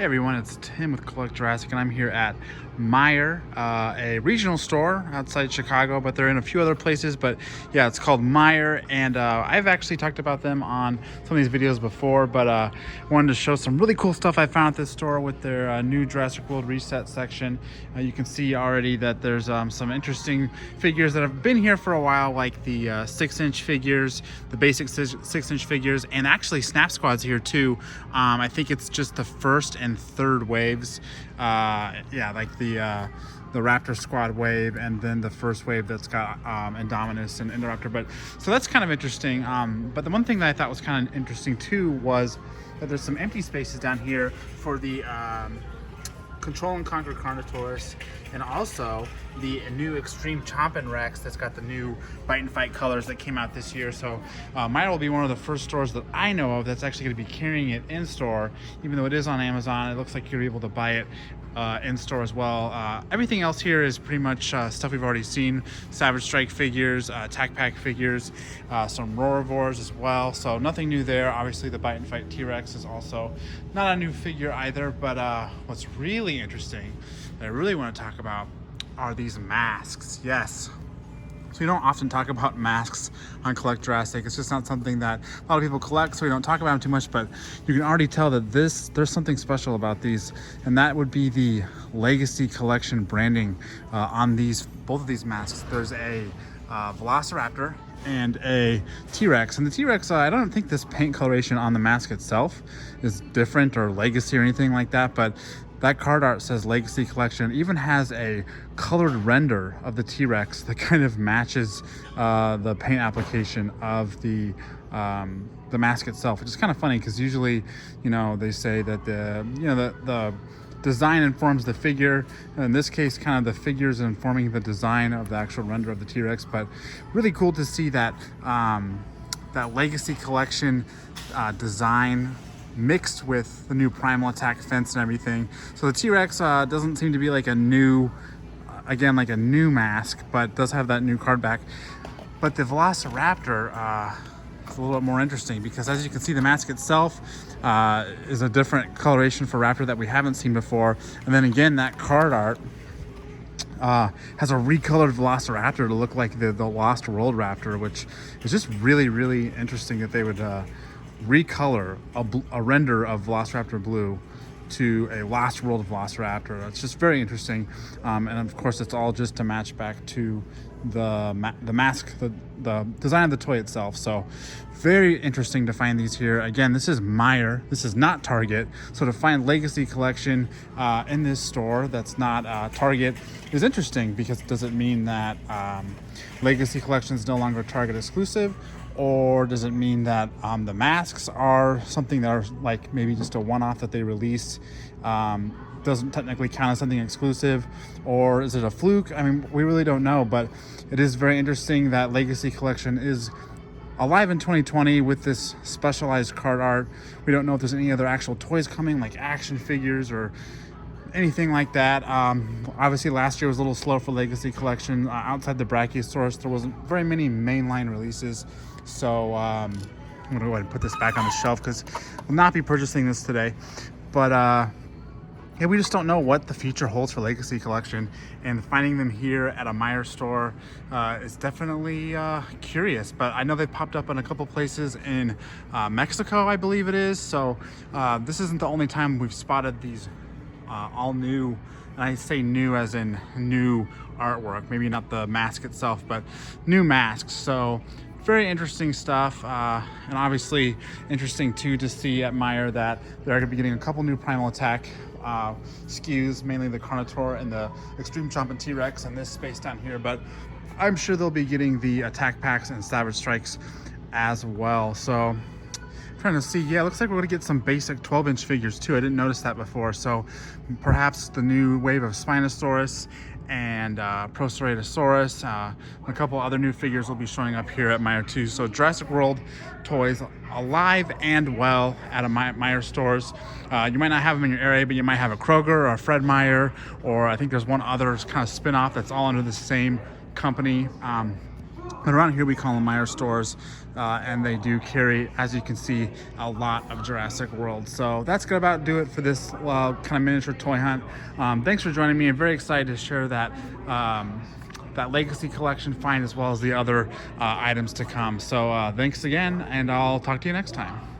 Hey everyone, it's Tim with Collect Jurassic, and I'm here at Meijer, a regional store outside Chicago, but they're in a few other places. But yeah, it's called Meijer, and I've actually talked about them on some of these videos before, but wanted to show some really cool stuff I found at this store with their new Jurassic World Reset section. You can see already that there's some interesting figures that have been here for a while, like the 6-inch figures, the basic 6-inch figures, and actually Snap Squad's here too. I think it's just the first and third waves, yeah, like the Raptor Squad wave, and then the first wave that's got Indominus and Indoraptor. But so that's kind of interesting. But the one thing that I thought was kind of interesting too was that there's some empty spaces down here for the Control and Conquer Carnotaurus, and also the new Extreme Chompin' Rex that's got the new Bite and Fight colors that came out this year. So Meijer will be one of the first stores that I know of that's actually going to be carrying it in store, even though it is on Amazon. It looks like you're able to buy it in store as well. Everything else here is pretty much stuff we've already seen: Savage Strike figures, Attack Pack figures, some Roarivores as well. So nothing new there. Obviously the Bite and Fight T-Rex is also not a new figure either. But what's really interesting that I really want to talk about are these masks. Yes. So we don't often talk about masks on Collect Jurassic. It's just not something that a lot of people collect, so we don't talk about them too much, but you can already tell that there's something special about these, and that would be the Legacy Collection branding on both of these masks. There's a Velociraptor and a T-Rex, and the T-Rex, I don't think this paint coloration on the mask itself is different or legacy or anything like that, but that card art says Legacy Collection. It even has a colored render of the T-Rex that kind of matches the paint application of the mask itself, which is kind of funny because usually, you know, they say that the design informs the figure. In this case, kind of the figure is informing the design of the actual render of the T-Rex. But really cool to see that that Legacy Collection design mixed with the new Primal Attack fence and everything. So the T-Rex doesn't seem to be like a new, again, like a new mask, but does have that new card back. But the Velociraptor is a little bit more interesting because, as you can see, the mask itself is a different coloration for Raptor that we haven't seen before. And then again, that card art has a recolored Velociraptor to look like the Lost World Raptor, which is just really, really interesting that they would recolor a render of Velociraptor Blue to a Lost World Velociraptor. That's just very interesting, and of course it's all just to match back to the mask, the design of the toy itself. So very interesting to find these here. Again, this is Meijer, this is not Target, so to find Legacy Collection in this store that's not Target is interesting, because does it mean that Legacy Collection is no longer Target exclusive? Or does it mean that the masks are something that are like maybe just a one-off that they release, doesn't technically count as something exclusive? Or is it a fluke? I mean, we really don't know, but it is very interesting that Legacy Collection is alive in 2020 with this specialized card art. We don't know if there's any other actual toys coming, like action figures or anything like that. Obviously last year was a little slow for Legacy Collection. Outside the Brachiosaurus, there wasn't very many mainline releases. So I'm gonna go ahead and put this back on the shelf because I'll not be purchasing this today. But yeah, we just don't know what the future holds for Legacy Collection, and finding them here at a Meijer store is definitely curious. But I know they've popped up in a couple places in Mexico, I believe it is. So this isn't the only time we've spotted these all new, and I say new as in new artwork, maybe not the mask itself, but new masks. So very interesting stuff, and obviously interesting too to see at Meijer that they're going to be getting a couple new Primal Attack SKUs, mainly the Carnotaur and the Extreme Chompin' T-Rex in this space down here, but I'm sure they'll be getting the Attack Packs and Savage Strikes as well. So trying to see, yeah, it looks like we're going to get some basic 12-inch figures too. I didn't notice that before. So perhaps the new wave of Spinosaurus and Proceratosaurus, a couple other new figures will be showing up here at Meijer too. So Jurassic World toys alive and well at a Meijer stores. You might not have them in your area, but you might have a Kroger or a Fred Meyer, or I think there's one other kind of spin-off that's all under the same company. But around here we call them Meijer stores, and they do carry, as you can see, a lot of Jurassic World. So that's gonna about do it for this kind of miniature toy hunt. Thanks for joining me. I'm very excited to share that that legacy collection find, as well as the other items to come. So thanks again, and I'll talk to you next time.